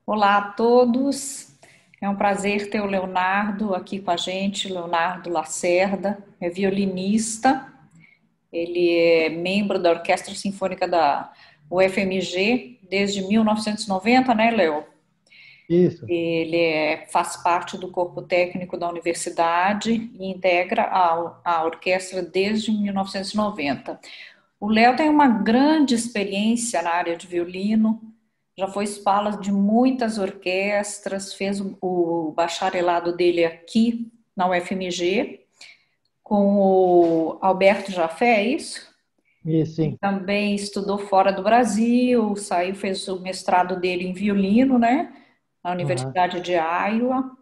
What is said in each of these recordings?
Olá a todos, é um prazer ter o Leonardo aqui com a gente, Leonardo Lacerda, é violinista, ele é membro da Orquestra Sinfônica da UFMG desde 1990, né, Léo? Isso. Faz parte do corpo técnico da universidade e integra a orquestra desde 1990. O Léo tem uma grande experiência na área de violino, já foi espala de muitas orquestras, fez o bacharelado dele aqui na UFMG, com o Alberto Jafé, é isso? Isso, E sim. também estudou fora do Brasil, saiu, fez o mestrado dele em violino, né? Na Aham. Universidade de Iowa,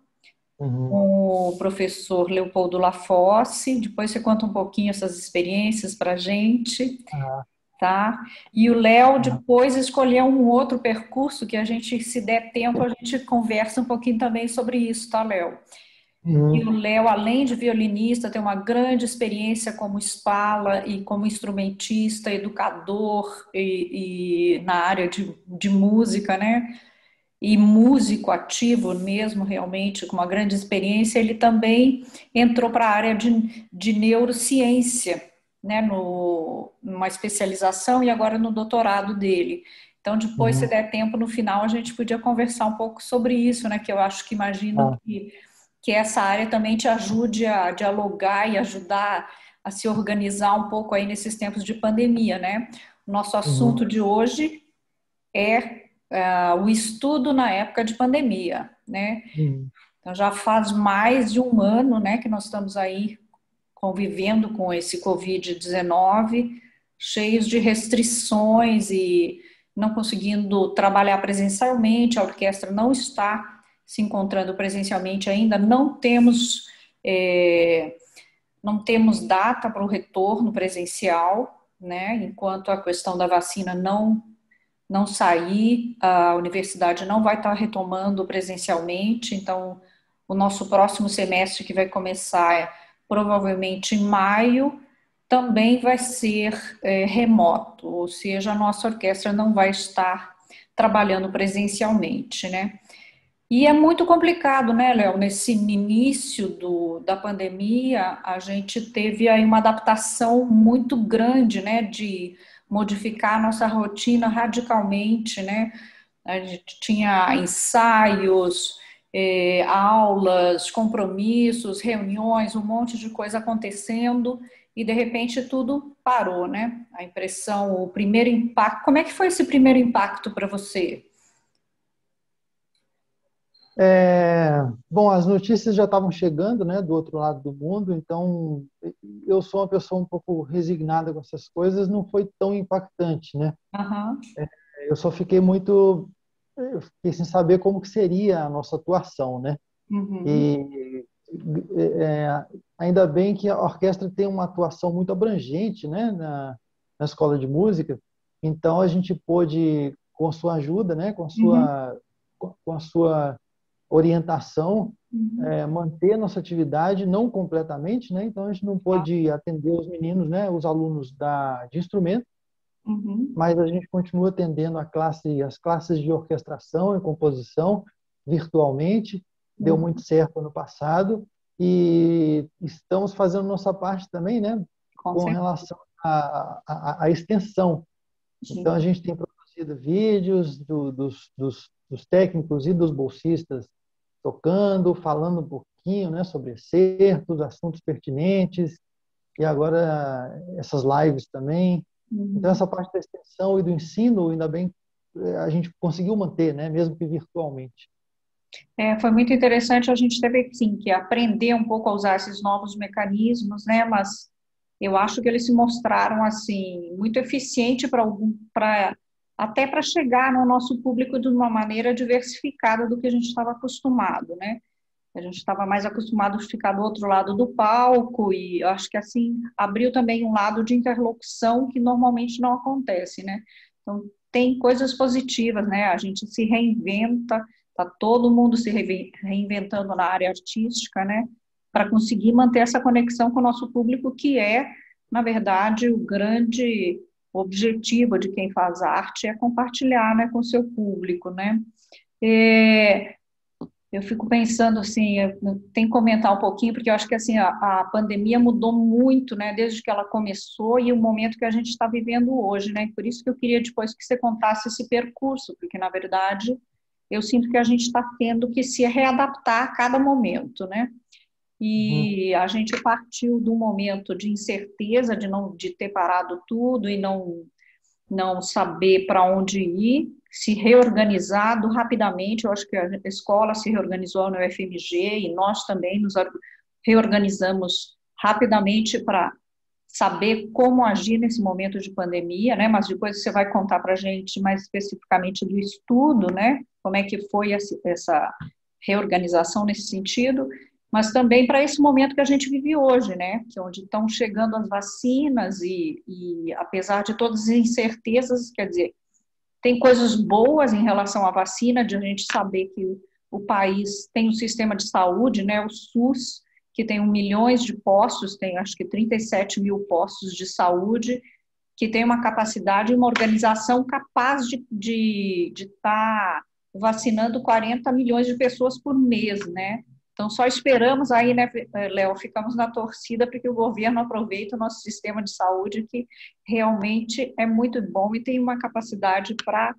Uhum. com o professor Leopoldo Lafosse. Depois você conta um pouquinho essas experiências para a gente. Aham. Tá? E o Léo Aham. depois escolheu um outro percurso que a gente, se der tempo, a gente conversa um pouquinho também sobre isso, tá, Léo? E o Uhum. Léo, além de violinista, tem uma grande experiência como espala e como instrumentista, educador e na área de música, né? E músico ativo mesmo, realmente, com uma grande experiência. Ele também entrou para a área de neurociência, né, numa especialização e agora no doutorado dele. Então, depois, se Uhum. der tempo, no final, a gente podia conversar um pouco sobre isso, né, que eu acho que imagino Ah. que essa área também te ajude a dialogar e ajudar a se organizar um pouco aí nesses tempos de pandemia, né? O nosso Uhum. assunto de hoje é o estudo na época de pandemia, né? Uhum. Então já faz mais de um ano, né, que nós estamos aí convivendo com esse Covid-19, cheios de restrições e não conseguindo trabalhar presencialmente, a orquestra não está se encontrando presencialmente ainda, é, não temos data para o retorno presencial, né? Enquanto a questão da vacina não sair, a universidade não vai estar retomando presencialmente, então o nosso próximo semestre, que vai começar provavelmente em maio, também vai ser remoto, ou seja, a nossa orquestra não vai estar trabalhando presencialmente, né? E é muito complicado, né, Léo? Nesse início da pandemia, a gente teve aí uma adaptação muito grande, né, de modificar a nossa rotina radicalmente, né? A gente tinha ensaios, aulas, compromissos, reuniões, um monte de coisa acontecendo e de repente tudo parou, né? A impressão, o primeiro impacto. Como é que foi esse primeiro impacto para você? Bom, as notícias já estavam chegando, né, do outro lado do mundo, então eu sou uma pessoa um pouco resignada com essas coisas, não foi tão impactante, né? Aham. Eu só eu fiquei sem saber como que seria a nossa atuação, né? Uhum. E é, ainda bem que a orquestra tem uma atuação muito abrangente, né, na escola de música. Então a gente pôde, com a sua ajuda, né, Uhum. com a sua orientação, Uhum. manter a nossa atividade, não completamente, né? Então a gente não Tá. pôde atender os meninos, né, os alunos de instrumento, Uhum. mas a gente continua atendendo as classes de orquestração e composição virtualmente. Deu Uhum. muito certo ano passado e estamos fazendo nossa parte também, né, Com com certeza. relação à extensão. Então a gente tem produzido vídeos dos técnicos e dos bolsistas tocando, falando um pouquinho, né, sobre acertos, assuntos pertinentes e agora essas lives também. Então, Uhum. essa parte da extensão e do ensino, ainda bem, a gente conseguiu manter, né? Mesmo que virtualmente. Foi muito interessante, a gente teve sim que aprender um pouco a usar esses novos mecanismos, né? Mas eu acho que eles se mostraram assim muito eficiente para até para chegar no nosso público de uma maneira diversificada do que a gente estava acostumado, né? A gente estava mais acostumado a ficar do outro lado do palco e eu acho que assim abriu também um lado de interlocução que normalmente não acontece, né? Então tem coisas positivas, né? A gente se reinventa, tá todo mundo se reinventando na área artística, né? Para conseguir manter essa conexão com o nosso público, que é, na verdade, o grande objetivo de quem faz arte é compartilhar, né, com o seu público, né? É, eu fico pensando assim, eu tenho que comentar um pouquinho, porque eu acho que assim, a pandemia mudou muito, né, desde que ela começou e o momento que a gente está vivendo hoje, né, por isso que eu queria depois que você contasse esse percurso, porque na verdade eu sinto que a gente está tendo que se readaptar a cada momento, né, Uhum. e a gente partiu de um momento de incerteza, de ter parado tudo e não saber para onde ir, se reorganizado rapidamente. Eu acho que a escola se reorganizou no UFMG e nós também nos reorganizamos rapidamente para saber como agir nesse momento de pandemia, né? Mas depois você vai contar para a gente mais especificamente do estudo, né? Como é que foi essa reorganização nesse sentido, mas também para esse momento que a gente vive hoje, né? Que é onde estão chegando as vacinas e apesar de todas as incertezas, quer dizer, tem coisas boas em relação à vacina, de a gente saber que o país tem um sistema de saúde, né? O SUS, que tem 1 milhões de postos, tem acho que 37 mil postos de saúde, que tem uma capacidade, uma organização capaz de estar vacinando 40 milhões de pessoas por mês, né? Então, só esperamos aí, né, Léo, ficamos na torcida para que o governo aproveite o nosso sistema de saúde, que realmente é muito bom e tem uma capacidade para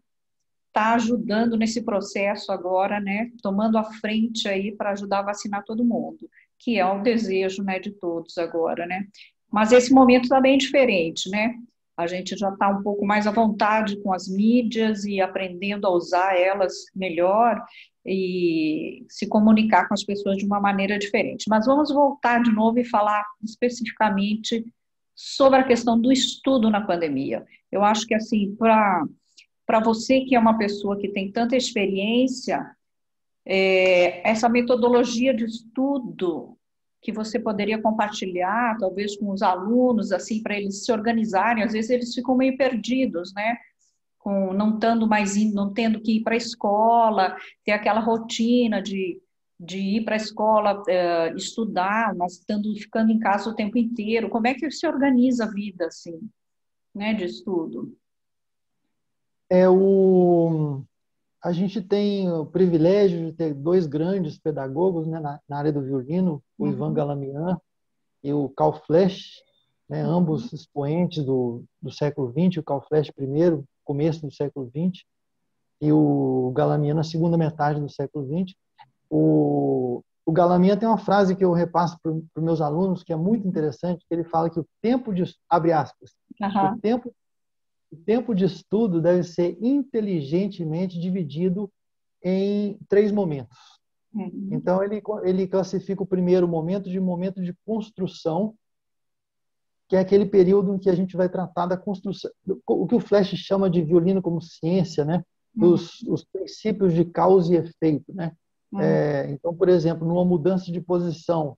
estar ajudando nesse processo agora, né, tomando a frente aí para ajudar a vacinar todo mundo, que é o desejo, né, de todos agora, né? Mas esse momento está bem diferente, né? A gente já está um pouco mais à vontade com as mídias e aprendendo a usar elas melhor e se comunicar com as pessoas de uma maneira diferente. Mas vamos voltar de novo e falar especificamente sobre a questão do estudo na pandemia. Eu acho que, assim, para você que é uma pessoa que tem tanta experiência, essa metodologia de estudo que você poderia compartilhar, talvez com os alunos, assim, para eles se organizarem, às vezes eles ficam meio perdidos, né? Com não estando mais indo, não tendo que ir para a escola, ter aquela rotina de ir para a escola estudar, mas ficando em casa o tempo inteiro. Como é que se organiza a vida, assim, né, de estudo? É o A gente tem o privilégio de ter dois grandes pedagogos, né, na área do violino, o Ivan Uhum, Galamian e o Carl Flesch, né, uhum, ambos expoentes do século XX, o Carl Flesch primeiro, começo do século XX, e o Galamian na segunda metade do século XX. O Galamian tem uma frase que eu repasso para os meus alunos, que é muito uhum. interessante, que ele fala que o tempo de, abre aspas, o Aham. tempo, o tempo de estudo deve ser inteligentemente dividido em três momentos. Uhum. Então, ele classifica o primeiro momento de momento de construção, que é aquele período em que a gente vai tratar da construção, o que o Flesch chama de violino como ciência, né? Uhum. Os princípios de causa e efeito, né? Uhum. Então, por exemplo, numa mudança de posição,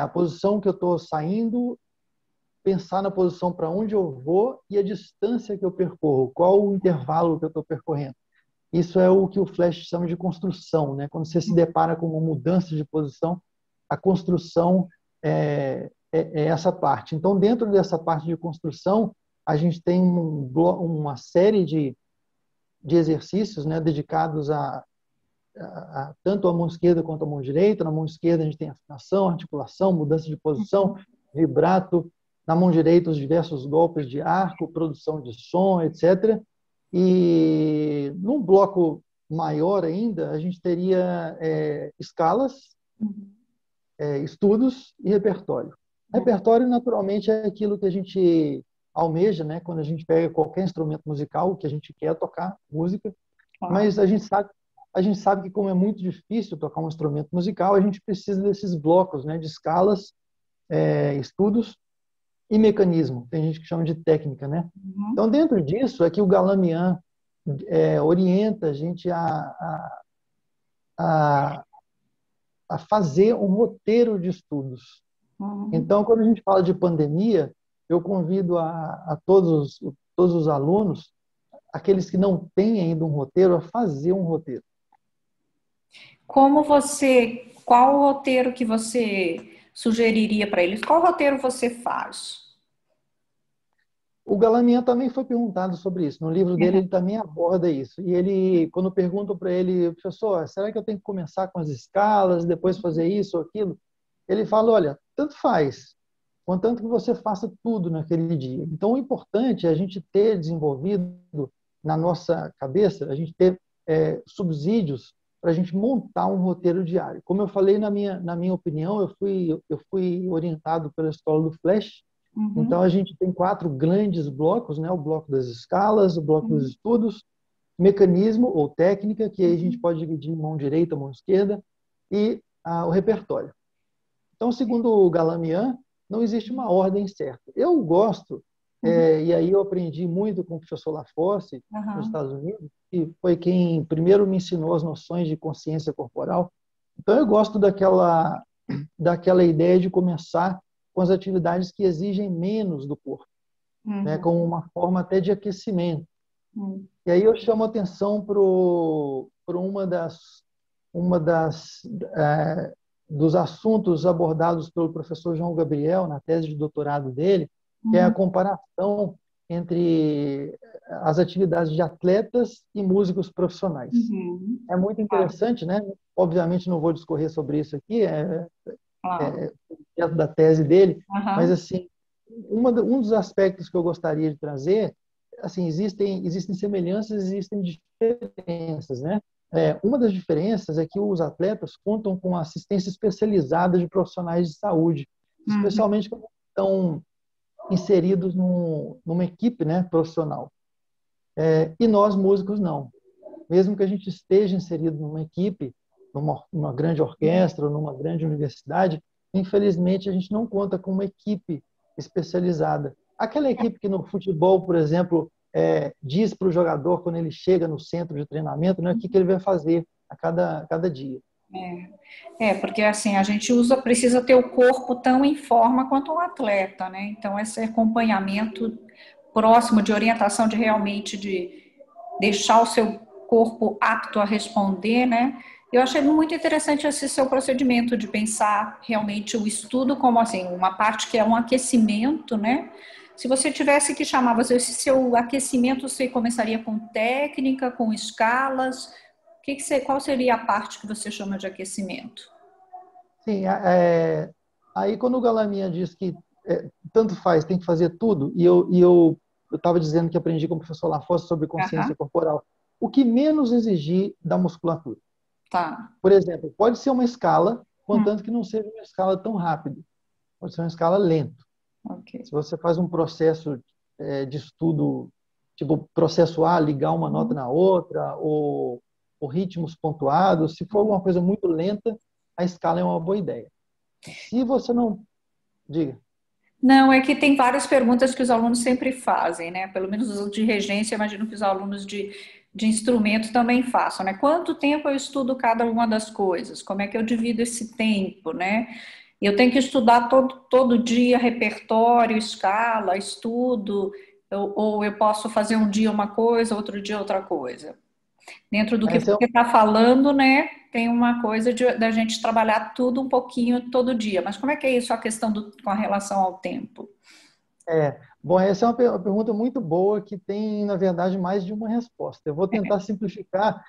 a posição que eu estou saindo, pensar na posição para onde eu vou e a distância que eu percorro, qual o intervalo que eu estou percorrendo. Isso é o que o Flesch chama de construção, né? Quando você se depara com uma mudança de posição, a construção é essa parte. Então, dentro dessa parte de construção, a gente tem uma série de exercícios, né, dedicados tanto à mão esquerda quanto à mão direita. Na mão esquerda, a gente tem afinação, articulação, mudança de posição, Uhum. vibrato. Na mão direita, os diversos golpes de arco, produção de som, etc. E num bloco maior ainda, a gente teria escalas, Uhum. estudos e repertório. Repertório, naturalmente, é aquilo que a gente almeja, né? Quando a gente pega qualquer instrumento musical, que a gente quer tocar música, Claro. mas a gente sabe que como é muito difícil tocar um instrumento musical, a gente precisa desses blocos, né? De escalas, estudos e mecanismo. Tem gente que chama de técnica, né? Uhum. Então, dentro disso, é que o Galamian orienta a gente a, a fazer um roteiro de estudos. Uhum. Então, quando a gente fala de pandemia, eu convido a todos os alunos, aqueles que não têm ainda um roteiro, a fazer um roteiro. Qual o roteiro que você sugeriria para eles? Qual roteiro você faz? O Galamian também foi perguntado sobre isso. No livro dele, ele também aborda isso. E ele, quando perguntam para ele, professor, será que eu tenho que começar com as escalas, depois fazer isso ou aquilo? Ele fala, olha, tanto faz, contanto que você faça tudo naquele dia. Então, o importante é a gente ter desenvolvido na nossa cabeça, a gente ter subsídios para a gente montar um roteiro diário. Como eu falei, na minha opinião, eu fui orientado pela escola do Flash. Então, a gente tem 4 grandes blocos, né? O bloco das escalas, o bloco dos estudos, mecanismo ou técnica, que aí a gente pode dividir em mão direita, mão esquerda, e o repertório. Então, segundo o Galamian, não existe uma ordem certa. Eu gosto, e aí eu aprendi muito com o professor Lafosse, nos Estados Unidos, que foi quem primeiro me ensinou as noções de consciência corporal. Então, eu gosto daquela ideia de começar com as atividades que exigem menos do corpo, né, como uma forma até de aquecimento. E aí eu chamo atenção para dos assuntos abordados pelo professor João Gabriel na tese de doutorado dele, que é a comparação entre as atividades de atletas e músicos profissionais. É muito interessante, né? Obviamente não vou discorrer sobre isso aqui, dentro da tese dele, mas assim, um dos aspectos que eu gostaria de trazer, assim, existem semelhanças, existem diferenças, né? Uma das diferenças é que os atletas contam com assistência especializada de profissionais de saúde, especialmente quando estão inseridos numa equipe, né, profissional. E nós, músicos, não. Mesmo que a gente esteja inserido numa equipe, numa grande orquestra, ou numa grande universidade, infelizmente a gente não conta com uma equipe especializada. Aquela equipe que no futebol, por exemplo, diz para o jogador, quando ele chega no centro de treinamento, né, o que ele vai fazer a cada dia. Porque assim, a gente precisa ter o corpo tão em forma quanto o atleta, né? Então, esse acompanhamento próximo de orientação de realmente de deixar o seu corpo apto a responder, né? Eu achei muito interessante esse seu procedimento de pensar realmente o estudo como assim, uma parte que é um aquecimento, né? Se você tivesse que chamar, esse seu aquecimento, você começaria com técnica, com escalas? Qual seria a parte que você chama de aquecimento? Sim, aí quando o Galamian diz que tanto faz, tem que fazer tudo, e eu estava dizendo que aprendi com o professor Lafosse sobre consciência corporal, o que menos exigir da musculatura. Tá. Por exemplo, pode ser uma escala, contanto que não seja uma escala tão rápida. Pode ser uma escala lenta. Okay. Se você faz um processo de estudo, tipo processo A, ligar uma nota na outra, ou ritmos pontuados, se for alguma coisa muito lenta, a escala é uma boa ideia. Se você não... Diga. Não, é que tem várias perguntas que os alunos sempre fazem, né? Pelo menos os de regência, eu imagino que os alunos de instrumento também façam, né? Quanto tempo eu estudo cada uma das coisas? Como é que eu divido esse tempo, né? Eu tenho que estudar todo dia repertório, escala, estudo, ou eu posso fazer um dia uma coisa, outro dia outra coisa. Dentro do que você está falando, né? Tem uma coisa da gente trabalhar tudo um pouquinho todo dia. Mas como é que é isso, a questão com a relação ao tempo? Bom, essa é uma pergunta muito boa que tem, na verdade, mais de uma resposta. Eu vou tentar simplificar.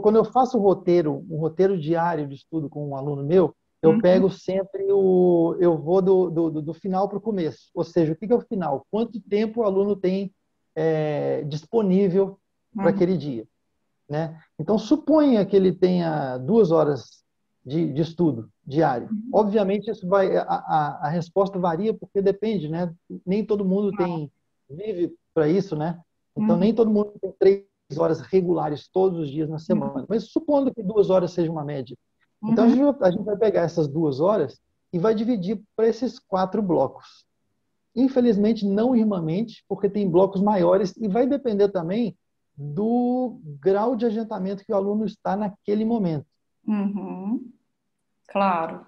Quando eu faço um roteiro diário de estudo com um aluno meu, eu pego sempre eu vou do final para o começo. Ou seja, o que é o final? Quanto tempo o aluno tem disponível para aquele dia, né? Então, suponha que ele tenha 2 horas de estudo diário. Obviamente, isso a resposta varia porque depende, né? Nem todo mundo vive para isso, né? Então, nem todo mundo tem 3 horas regulares todos os dias na semana. Mas supondo que 2 horas seja uma média. Então, a gente vai pegar essas 2 horas e vai dividir para esses 4 blocos. Infelizmente, não irmãmente, porque tem blocos maiores e vai depender também do grau de adiantamento que o aluno está naquele momento. Claro.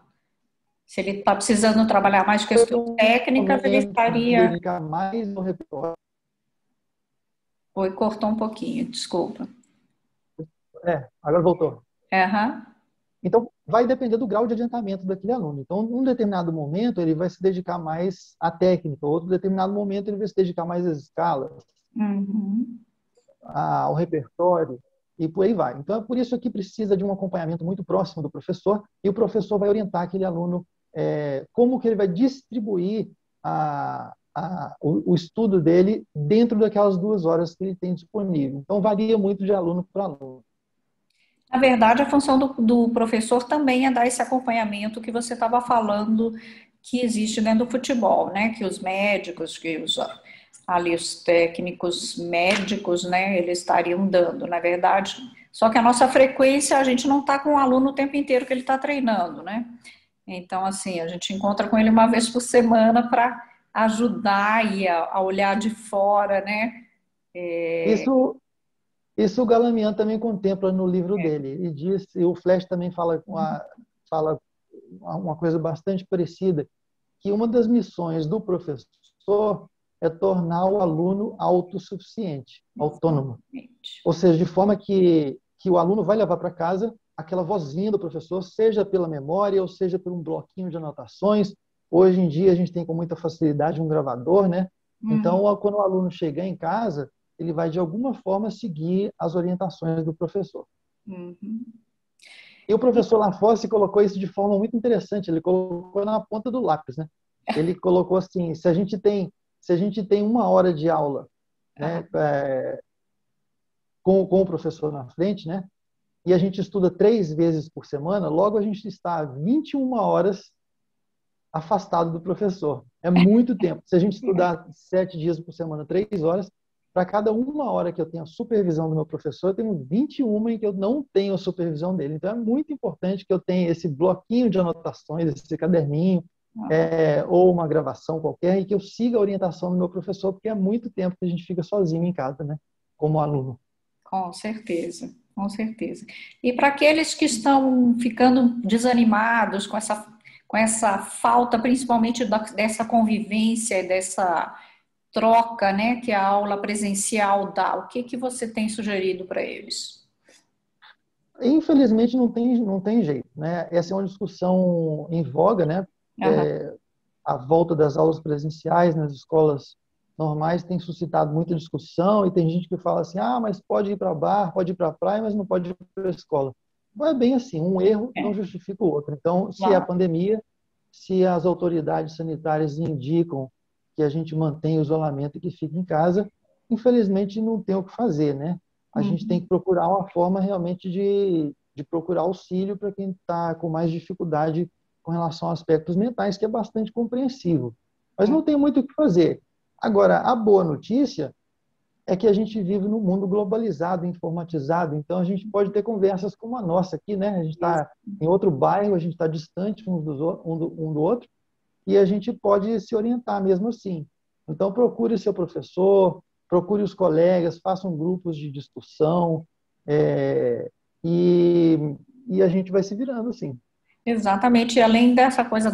Se ele está precisando trabalhar mais questões técnicas, ele estaria... dedicar mais no repertório. Oi, cortou um pouquinho, desculpa. Agora voltou. Então, vai depender do grau de adiantamento daquele aluno. Então, num determinado momento, ele vai se dedicar mais à técnica, outro determinado momento, ele vai se dedicar mais às escalas, Uhum. ao repertório, e por aí vai. Então, é por isso que precisa de um acompanhamento muito próximo do professor, e o professor vai orientar aquele aluno como que ele vai distribuir o estudo dele dentro daquelas 2 horas que ele tem disponível. Então, varia muito de aluno para aluno. Na verdade, a função do professor também é dar esse acompanhamento que você estava falando que existe dentro do futebol, né? Que os médicos, que ali os técnicos médicos, né? Eles estariam dando, na verdade. Só que a nossa frequência, a gente não está com o aluno o tempo inteiro que ele está treinando, né? Então, assim, a gente encontra com ele uma vez por semana para ajudar e a olhar de fora, né? Isso, isso o Galamian também contempla no livro dele. E diz, e o Flash também fala uma coisa bastante parecida, que uma das missões do professor é tornar o aluno autossuficiente, autônomo. Ou seja, de forma que o aluno vai levar para casa aquela vozinha do professor, seja pela memória ou seja por um bloquinho de anotações. Hoje em dia a gente tem com muita facilidade um gravador, né? Então, Uhum. quando o aluno chegar em casa, ele vai de alguma forma seguir as orientações do professor. Uhum. E o professor Lafosse colocou isso de forma muito interessante, ele colocou na ponta do lápis, né? Ele colocou assim, se a gente tem 1 hora de aula, né, com o professor na frente, né, e a gente estuda 3 vezes por semana, logo a gente está 21 horas afastado do professor. É muito tempo. Se a gente estudar 7 dias por semana, 3 horas, para cada 1 hora que eu tenho a supervisão do meu professor, eu tenho 21 em que eu não tenho a supervisão dele. Então, é muito importante que eu tenha esse bloquinho de anotações, esse caderninho, ou uma gravação qualquer, e que eu siga a orientação do meu professor, porque é muito tempo que a gente fica sozinho em casa, né, como aluno. Com certeza, com certeza. E para aqueles que estão ficando desanimados com essa falta, principalmente dessa convivência e dessa troca, né, que a aula presencial dá, o que que você tem sugerido para eles? Infelizmente, não tem jeito, né? Essa é uma discussão em voga, né? Aham. A volta das aulas presenciais nas escolas normais tem suscitado muita discussão e tem gente que fala assim, mas pode ir para bar, pode ir para praia, mas não pode ir para a escola. Não é bem assim, um erro não É, justifica o outro. Então, se é a claro. pandemia, se as autoridades sanitárias indicam que a gente mantenha o isolamento e que fique em casa, infelizmente não tem o que fazer, né? A gente tem Uhum. que procurar uma forma realmente de procurar auxílio para quem está com mais dificuldade com relação a aspectos mentais, que é bastante compreensível. Mas não tem muito o que fazer. Agora, a boa notícia é que a gente vive num mundo globalizado, informatizado, então a gente pode ter conversas como a nossa aqui, né? A gente está em outro bairro, a gente está distante um do outro, e a gente pode se orientar mesmo assim. Então, procure seu professor, procure os colegas, façam grupos de discussão, é, e, e a gente vai se virando assim. Exatamente, e além dessa coisa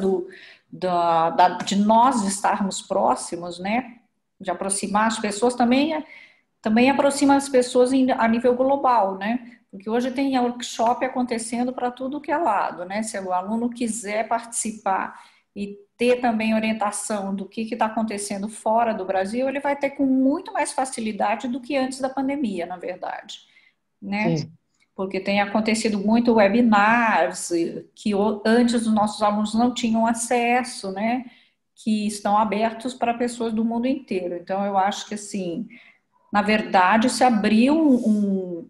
de nós estarmos próximos, né, de aproximar as pessoas, também aproxima as pessoas a nível global, né, porque hoje tem workshop acontecendo para tudo que é lado, né, se o aluno quiser participar e ter também orientação do que está acontecendo fora do Brasil, ele vai ter com muito mais facilidade do que antes da pandemia, na verdade, né, Sim, porque tem acontecido muito webinars que antes os nossos alunos não tinham acesso, né? Que estão abertos para pessoas do mundo inteiro. Então, eu acho que, assim, na verdade, se abriu um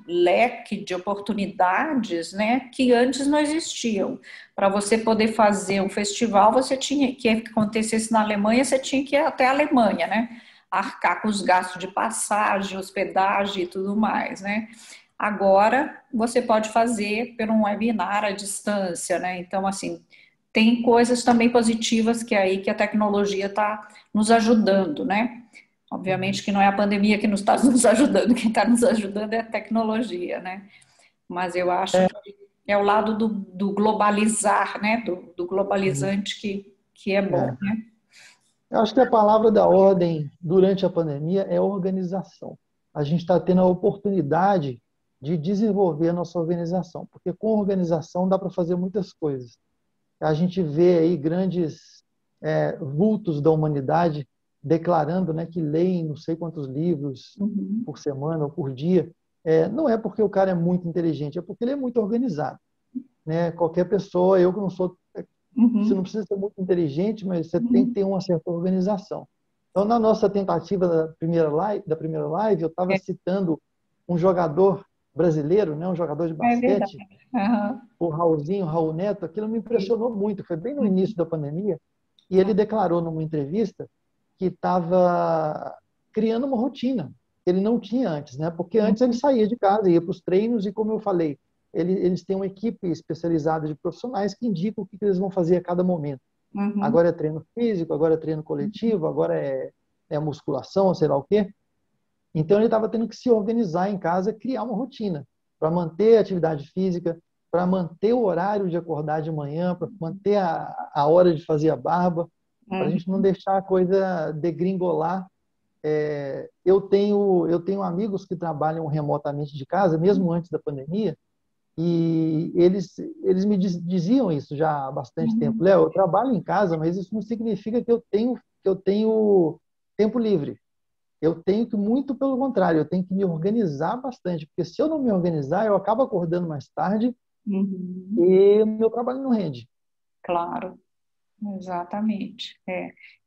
leque de oportunidades, né, que antes não existiam. Para você poder fazer um festival, você tinha que acontecesse na Alemanha, você tinha que ir até a Alemanha, né? Arcar com os gastos de passagem, hospedagem e tudo mais, né? Agora, você pode fazer por um webinar à distância, né? Então, assim, tem coisas também positivas que é aí que a tecnologia está nos ajudando, né? Obviamente que não é a pandemia que nos está nos ajudando, quem está nos ajudando é a tecnologia, né? Mas eu acho que é o lado do globalizar, né? Do globalizante que é bom, é. né? Eu acho que a palavra da ordem durante a pandemia é organização. A gente está tendo a oportunidade de desenvolver a nossa organização, porque com organização dá para fazer muitas coisas. A gente vê aí grandes vultos da humanidade declarando, né, que leem não sei quantos livros por semana ou por dia. Não é porque o cara é muito inteligente, é porque ele é muito organizado, né? Qualquer pessoa, eu que não sou, você não precisa ser muito inteligente, mas você tem que ter uma certa organização. Então, na nossa tentativa da primeira live, eu estava citando um jogador brasileiro, né, um jogador de É verdade. basquete, o Raulzinho, Raul Neto. Aquilo me impressionou muito. Foi bem no início da pandemia, e ele declarou numa entrevista que estava criando uma rotina que ele não tinha antes, né? Porque antes ele saía de casa, ia para os treinos e, como eu falei, eles têm uma equipe especializada de profissionais que indicam o que eles vão fazer a cada momento. Agora é treino físico, agora é treino coletivo, agora é musculação, sei lá o quê. Então ele estava tendo que se organizar em casa, criar uma rotina para manter a atividade física, para manter o horário de acordar de manhã, para manter a hora de fazer a barba, para a gente não deixar a coisa degringolar. Eu tenho amigos que trabalham remotamente de casa, mesmo antes da pandemia, e eles me diziam isso já há bastante tempo. Léo, eu trabalho em casa, mas isso não significa que eu tenho tempo livre. Eu tenho que, muito pelo contrário, eu tenho que me organizar bastante, porque se eu não me organizar, eu acabo acordando mais tarde e o meu trabalho não rende. Claro, exatamente.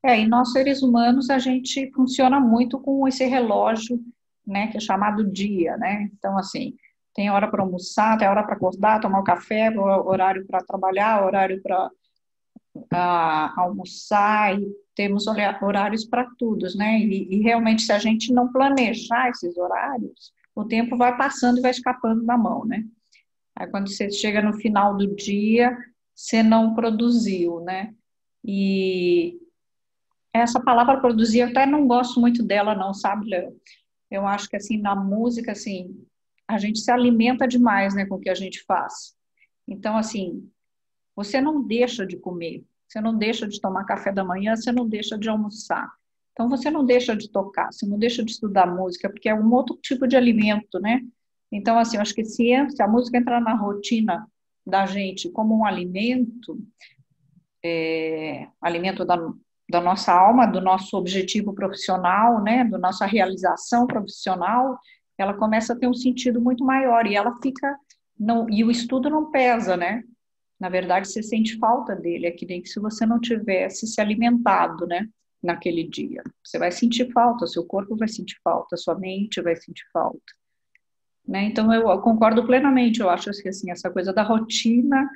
E nós seres humanos, a gente funciona muito com esse relógio, né, que é chamado dia, né? Então, assim, tem hora para almoçar, tem hora para acordar, tomar o café, horário para trabalhar, horário para almoçar, e temos horários para todos, né? E realmente, se a gente não planejar esses horários, o tempo vai passando e vai escapando da mão, né? Aí, quando você chega no final do dia, você não produziu, né? E essa palavra produzir, eu até não gosto muito dela, não, sabe, Léo? Eu acho que, assim, na música, assim, a gente se alimenta demais, né, com o que a gente faz. Então, assim, você não deixa de comer, você não deixa de tomar café da manhã, você não deixa de almoçar. Então, você não deixa de tocar, você não deixa de estudar música, porque é um outro tipo de alimento, né? Então, assim, eu acho que se a música entrar na rotina da gente como um alimento, alimento da nossa alma, do nosso objetivo profissional, né, da nossa realização profissional, ela começa a ter um sentido muito maior e ela fica, não, e o estudo não pesa, né? Na verdade, você sente falta dele, é que nem se você não tivesse se alimentado, né, naquele dia. Você vai sentir falta, seu corpo vai sentir falta, sua mente vai sentir falta, né? Então, eu concordo plenamente, eu acho que, assim, essa coisa da rotina,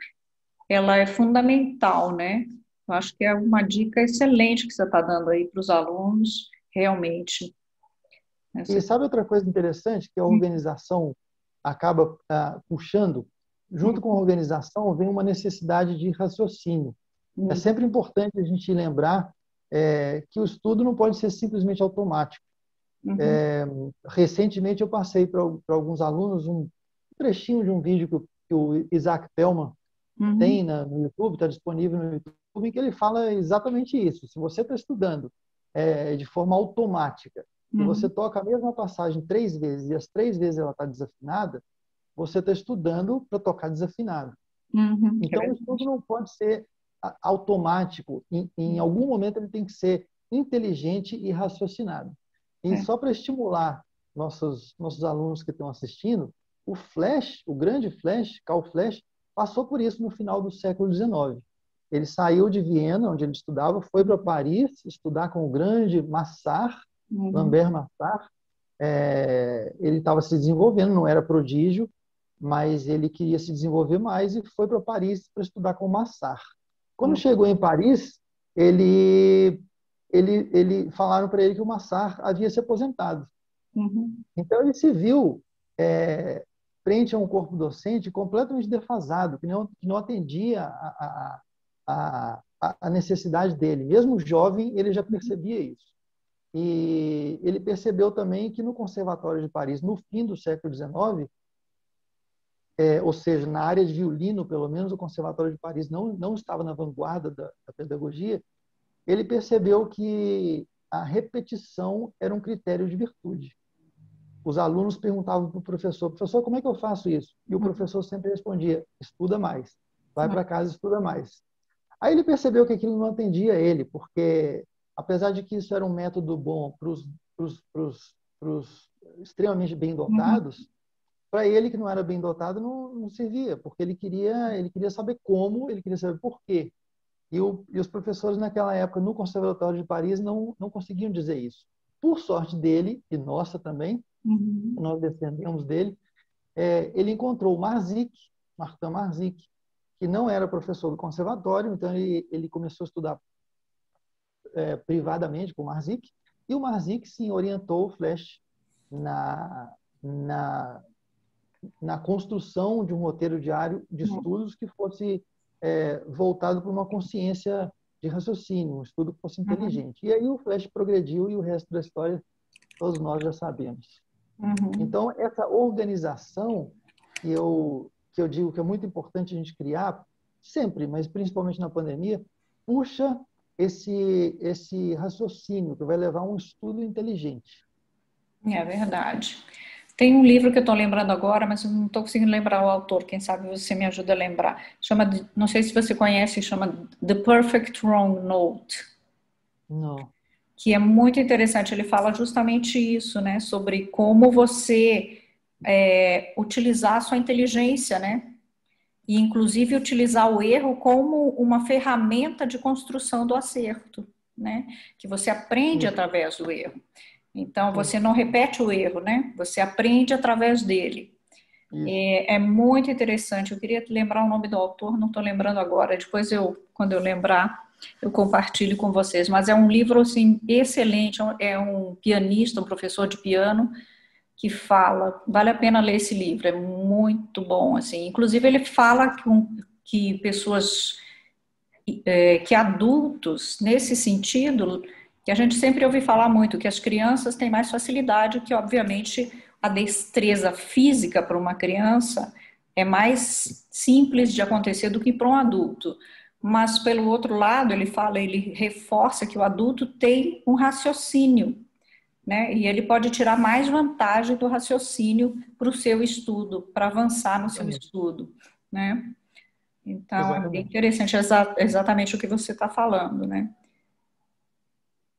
ela é fundamental, né? Eu acho que é uma dica excelente que você está dando aí para os alunos, realmente. Né? E sabe outra coisa interessante que a organização acaba puxando? Junto com a organização vem uma necessidade de raciocínio. É sempre importante a gente lembrar que o estudo não pode ser simplesmente automático. Recentemente eu passei para alguns alunos um trechinho de um vídeo que o Isaac Perlman tem no YouTube, está disponível no YouTube, em que ele fala exatamente isso. Se você está estudando de forma automática e você toca a mesma passagem 3 vezes e as 3 vezes ela está desafinada, você está estudando para tocar desafinado. Então, o estudo não pode ser automático. Em algum momento, ele tem que ser inteligente e raciocinado. E só para estimular nossos alunos que estão assistindo, o Flash, o grande Flash, Karl Flash, passou por isso no final do século XIX. Ele saiu de Viena, onde ele estudava, foi para Paris estudar com o grande Massart, Lambert Massart. Ele estava se desenvolvendo, não era prodígio, mas ele queria se desenvolver mais e foi para Paris para estudar com Massart. Quando chegou em Paris, ele falaram para ele que o Massart havia se aposentado. Então ele se viu frente a um corpo docente completamente defasado, que não atendia a necessidade dele. Mesmo jovem, ele já percebia isso. E ele percebeu também que no Conservatório de Paris, no fim do século XIX, ou seja, na área de violino, pelo menos, o Conservatório de Paris não estava na vanguarda da pedagogia. Ele percebeu que a repetição era um critério de virtude. os alunos perguntavam para o professor, como é que eu faço isso? E o professor sempre respondia, estuda mais, vai para casa e estuda mais. Aí ele percebeu que aquilo não atendia ele, porque apesar de que isso era um método bom para os extremamente bem Uhum. dotados, para ele que não era bem dotado não servia, porque ele queria saber como, ele queria saber por quê. E os professores naquela época no Conservatório de Paris não conseguiam dizer isso. Por sorte dele, e nossa também, Uhum. nós descendemos dele, ele encontrou o Marzik, Martin Marzik, que não era professor do conservatório, então ele começou a estudar privadamente com o Marzik, e o Marzik sim orientou o Flash na, na, na construção de um roteiro diário de estudos que fosse voltado para uma consciência de raciocínio, um estudo que fosse Uhum. inteligente. E aí o Flash progrediu e o resto da história todos nós já sabemos. Uhum. Então, essa organização que eu digo que é muito importante a gente criar, sempre, mas principalmente na pandemia, puxa esse raciocínio que vai levar a um estudo inteligente. É verdade. Tem um livro que eu estou lembrando agora, mas eu não estou conseguindo lembrar o autor. Quem sabe você me ajuda a lembrar. Chama, não sei se você conhece, chama The Perfect Wrong Note, Não. que é muito interessante. Ele fala justamente isso, né? Sobre como você utilizar a sua inteligência, né? E inclusive utilizar o erro como uma ferramenta de construção do acerto, né? Que você aprende Isso, através do erro. Então, você isso, não repete o erro, né? Você aprende através dele. isso. É muito interessante. Eu queria lembrar o nome do autor, não estou lembrando agora. Depois quando eu lembrar, eu compartilho com vocês. Mas é um livro assim excelente. É um pianista, um professor de piano que fala. Vale a pena ler esse livro. É muito bom assim. Inclusive ele fala que pessoas, que adultos nesse sentido, que a gente sempre ouve falar muito, que as crianças têm mais facilidade, que obviamente a destreza física para uma criança é mais simples de acontecer do que para um adulto. Mas pelo outro lado, ele reforça que o adulto tem um raciocínio, né? E ele pode tirar mais vantagem do raciocínio para o seu estudo, para avançar no seu Exatamente. estudo, né? Então é bem Exatamente. interessante, exatamente o que você está falando, né?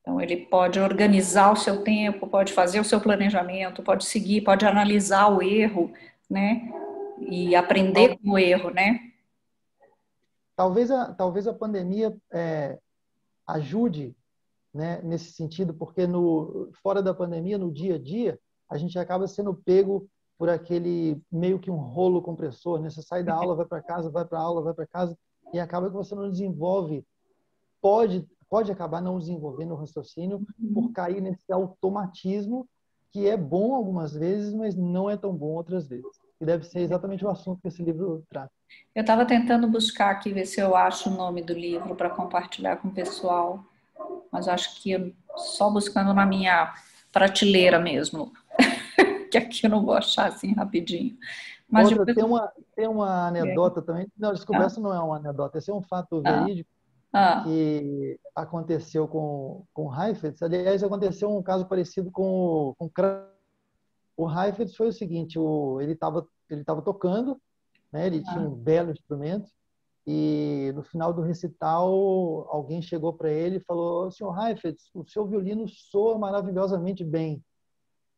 Então, ele pode organizar o seu tempo, pode fazer o seu planejamento, pode seguir, pode analisar o erro, né? E aprender Tal- com o erro, né? talvez a pandemia ajude, né, nesse sentido, porque fora da pandemia, no dia a dia, a gente acaba sendo pego por aquele meio que um rolo compressor, né? Você sai da aula, vai para casa, vai para a aula, vai para casa, e acaba que você não desenvolve, pode acabar não desenvolvendo o raciocínio por cair nesse automatismo que é bom algumas vezes, mas não é tão bom outras vezes. E deve ser exatamente o assunto que esse livro trata. Eu estava tentando buscar aqui, ver se eu acho o nome do livro para compartilhar com o pessoal, mas acho que só buscando na minha prateleira mesmo, que aqui eu não vou achar assim rapidinho. Mas Outra, depois. tem uma anedota também. Não, desculpa, Ah, essa não é uma anedota, esse é um fato ah, verídico ah, que aconteceu com Heifetz. Aliás, aconteceu um caso parecido com o Heifetz. Foi o seguinte, ele tava tocando, né? Ele tinha ah. um belo instrumento e no final do recital alguém chegou para ele e falou: "Senhor Heifetz, o seu violino soa maravilhosamente bem."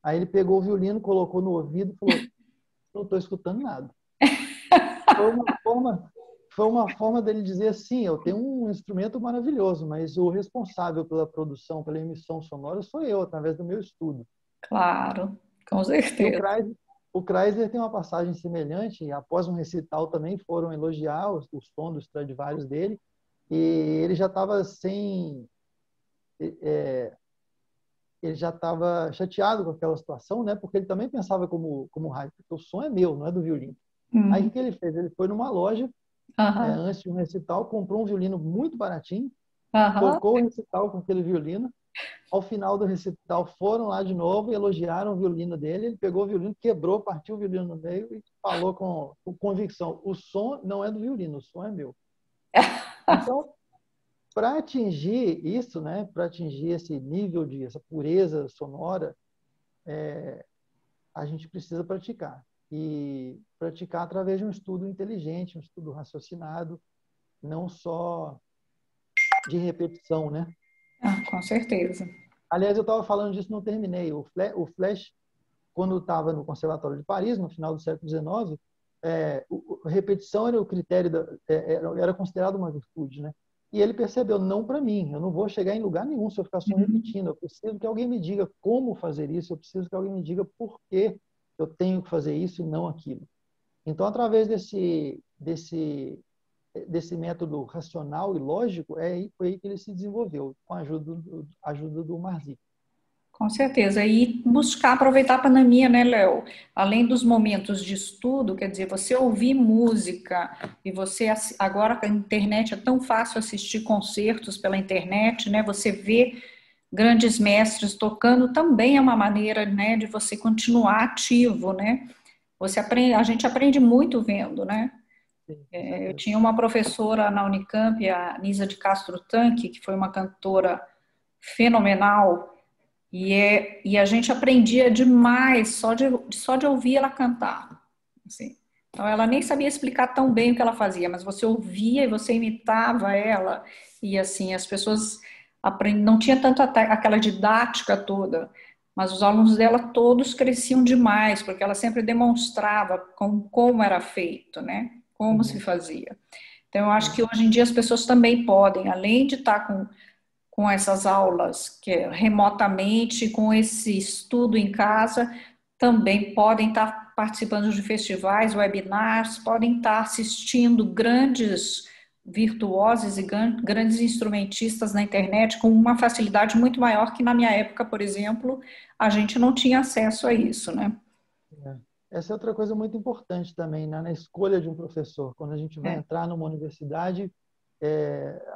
Aí ele pegou o violino, colocou no ouvido e falou: "Não estou escutando nada." Foi uma forma, foi uma forma dele dizer assim: eu tenho um instrumento maravilhoso, mas o responsável pela produção, pela emissão sonora sou eu, através do meu estudo. Claro, com E certeza. O Kreisler tem uma passagem semelhante. Após um recital também foram elogiar o som dos Stradivarius dele, e ele já estava ele já estava chateado com aquela situação, né? Porque ele também pensava como Haydn, porque o som é meu, não é do violino. Aí o Uhum. que ele fez? Ele foi numa loja Aham, antes de um recital, comprou um violino muito baratinho, aham. tocou o recital com aquele violino. Ao final do recital, foram lá de novo e elogiaram o violino dele. Ele pegou o violino, quebrou, partiu o violino no meio e falou com convicção: o som não é do violino, o som é meu. Então, para atingir isso, né, para atingir esse nível essa pureza sonora, a gente precisa praticar. E praticar através de um estudo inteligente, um estudo raciocinado, não só de repetição, né? Ah, com certeza. Aliás, eu estava falando disso, não terminei. O Flash, quando estava no Conservatório de Paris, no final do século XIX, repetição era o critério, era considerado uma virtude, né? E ele percebeu, não para mim, eu não vou chegar em lugar nenhum se eu ficar só repetindo, eu preciso que alguém me diga como fazer isso, eu preciso que alguém me diga por que eu tenho que fazer isso e não aquilo. Então, através desse método racional e lógico, foi aí que ele se desenvolveu, com a ajuda do Marzik. Com certeza. E buscar aproveitar a pandemia, né, Léo? Além dos momentos de estudo, quer dizer, você ouvir música e você agora com a internet é tão fácil assistir concertos pela internet, né? Você vê grandes mestres tocando também é uma maneira, né, de você continuar ativo, né? Você aprende, a gente aprende muito vendo, né? Sim, Eu tinha uma professora na Unicamp, a Nisa de Castro Tanque, que foi uma cantora fenomenal. E a gente aprendia demais só de ouvir ela cantar. Assim. Então, ela nem sabia explicar tão bem o que ela fazia, mas você ouvia e você imitava ela. E assim, as pessoas não tinha tanto aquela didática toda, mas os alunos dela todos cresciam demais, porque ela sempre demonstrava como era feito, né? Como se fazia. Então, eu acho que hoje em dia as pessoas também podem, além de estar com essas aulas que remotamente, com esse estudo em casa, também podem estar participando de festivais, webinars, podem estar assistindo grandes virtuosos e grandes instrumentistas na internet com uma facilidade muito maior que na minha época, por exemplo, a gente não tinha acesso a isso, né? Essa é outra coisa muito importante também, né? Na escolha de um professor. Quando a gente vai entrar numa universidade,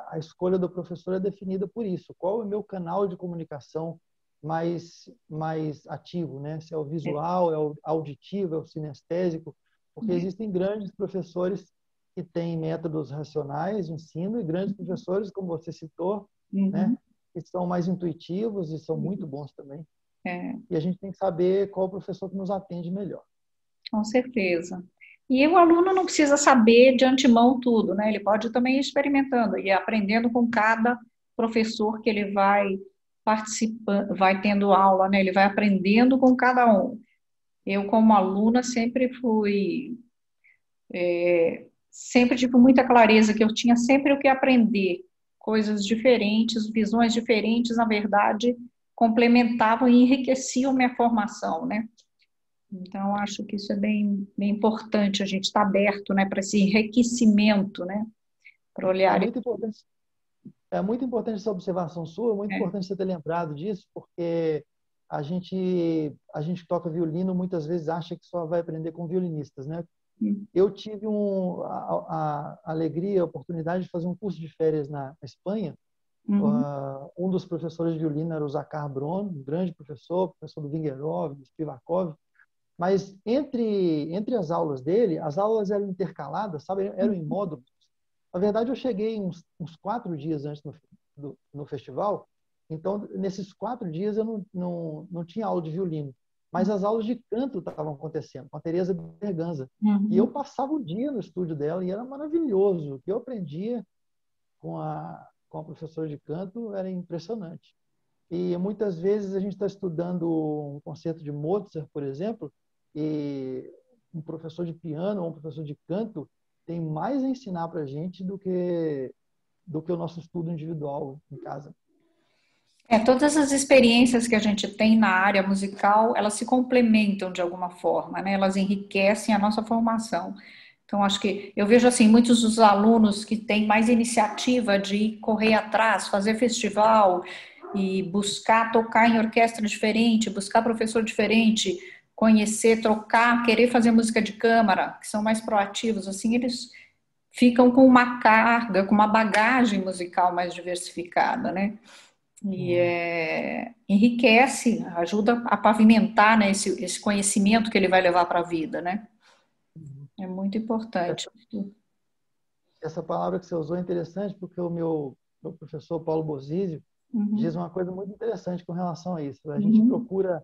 a escolha do professor é definida por isso. Qual é o meu canal de comunicação mais ativo, né? Se é o visual, é o auditivo, é o sinestésico, porque existem grandes professores que têm métodos racionais de ensino e grandes professores, como você citou, né? Que são mais intuitivos e são muito bons também. E a gente tem que saber qual professor que nos atende melhor. Com certeza. E o aluno não precisa saber de antemão tudo, né? Ele pode também ir experimentando e aprendendo com cada professor que ele vai participando, vai tendo aula, né? Ele vai aprendendo com cada um. Eu, como aluna, sempre tive muita clareza que eu tinha sempre o que aprender, coisas diferentes, visões diferentes, na verdade, complementavam e enriqueciam minha formação, né? Então, acho que isso é bem importante, a gente estar aberto, né, para esse enriquecimento, né, para É olhar. muito importante, é muito importante essa observação sua, é muito importante você ter lembrado disso, porque a gente que toca violino muitas vezes acha que só vai aprender com violinistas, né? Eu tive a alegria, a oportunidade de fazer um curso de férias na Espanha. Um dos professores de violino era o Zakhar Bron, um grande professor do Vingerov, do Spivakov. Mas entre as aulas dele, as aulas eram intercaladas, sabe? Eram em módulos. Na verdade, eu cheguei uns 4 dias antes no festival, então, nesses 4 dias eu não tinha aula de violino, mas as aulas de canto estavam acontecendo, com a Teresa Berganza. E eu passava o dia no estúdio dela e era maravilhoso. O que eu aprendia com a professora de canto era impressionante. E muitas vezes a gente está estudando um concerto de Mozart, por exemplo, e um professor de piano ou um professor de canto tem mais a ensinar para a gente do que o nosso estudo individual em casa. Todas as experiências que a gente tem na área musical, elas se complementam de alguma forma, né? Elas enriquecem a nossa formação. Então, acho que eu vejo assim, muitos dos alunos que têm mais iniciativa de correr atrás, fazer festival e buscar tocar em orquestra diferente, buscar professor diferente, conhecer, trocar, querer fazer música de câmara, que são mais proativos, assim, eles ficam com uma carga, com uma bagagem musical mais diversificada, né? E enriquece, ajuda a pavimentar, né, esse conhecimento que ele vai levar para a vida, né? É muito importante. Essa palavra que você usou é interessante porque o meu professor Paulo Bozizio diz uma coisa muito interessante com relação a isso. A gente procura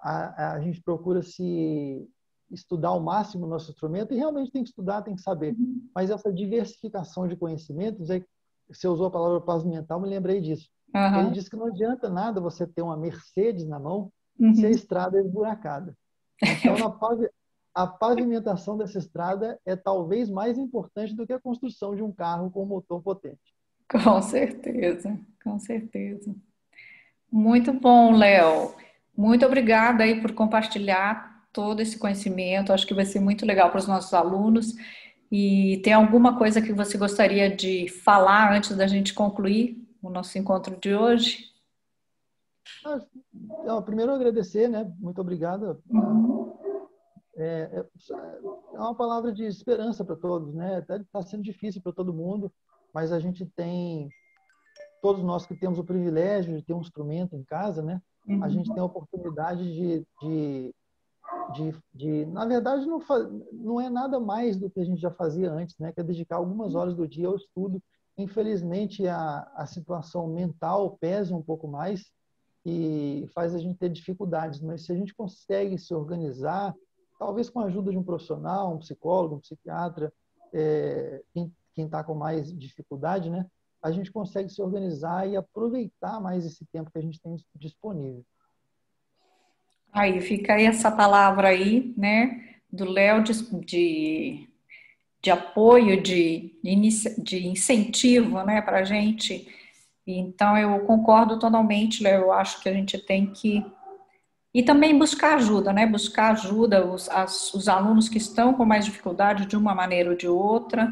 a gente procura se estudar ao máximo o nosso instrumento, e realmente tem que estudar, tem que saber. Mas essa diversificação de conhecimentos, você usou a palavra pavimental, me lembrei disso. Ele Aham. diz que não adianta nada você ter uma Mercedes na mão se a Uhum. estrada é esburacada. Então, a pavimentação dessa estrada é talvez mais importante do que a construção de um carro com motor potente. Com certeza, com certeza. Muito bom, Léo. Muito obrigada aí por compartilhar todo esse conhecimento. Acho que vai ser muito legal para os nossos alunos. E tem alguma coisa que você gostaria de falar antes da gente concluir o nosso encontro de hoje? Primeiro, agradecer, né? Muito obrigado. Uhum. É uma palavra de esperança para todos, né? Está sendo difícil para todo mundo, mas a gente tem, todos nós que temos o privilégio de ter um instrumento em casa, né? A gente tem a oportunidade na verdade, não é nada mais do que a gente já fazia antes, né? Que é dedicar algumas horas do dia ao estudo. Infelizmente, a situação mental pesa um pouco mais e faz a gente ter dificuldades, mas se a gente consegue se organizar, talvez com a ajuda de um profissional, um psicólogo, um psiquiatra, quem está com mais dificuldade, né? A gente consegue se organizar e aproveitar mais esse tempo que a gente tem disponível. Aí fica aí essa palavra aí, né, do Léo de apoio, de incentivo, né, para a gente. Então, eu concordo totalmente, Léo. Eu acho que a gente tem que. E também buscar ajuda, né? Buscar ajuda, os alunos que estão com mais dificuldade de uma maneira ou de outra,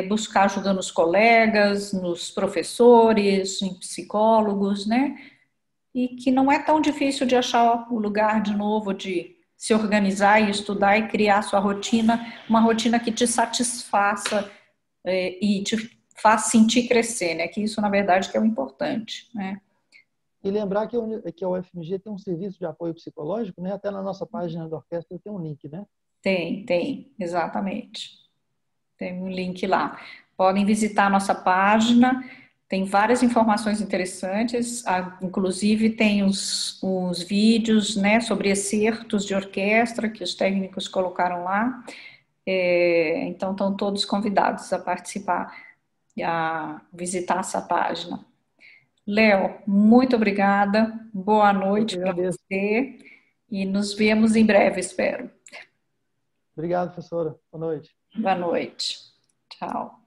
buscar ajuda nos colegas, nos professores, em psicólogos, né? E que não é tão difícil de achar o lugar de novo, de se organizar e estudar e criar sua rotina, uma rotina que te satisfaça e te faz sentir crescer, né? Que isso, na verdade, que é o importante, né? E lembrar que a UFMG tem um serviço de apoio psicológico, né? Até na nossa página da orquestra tem um link, né? Tem, exatamente. Tem um link lá. Podem visitar a nossa página, tem várias informações interessantes, inclusive tem os vídeos, né, sobre excertos de orquestra que os técnicos colocaram lá. Então, estão todos convidados a participar, a visitar essa página. Léo, muito obrigada, boa Eu que noite para agradeço. você e nos vemos em breve, espero. Obrigado, professora. Boa noite. Boa noite. Tchau.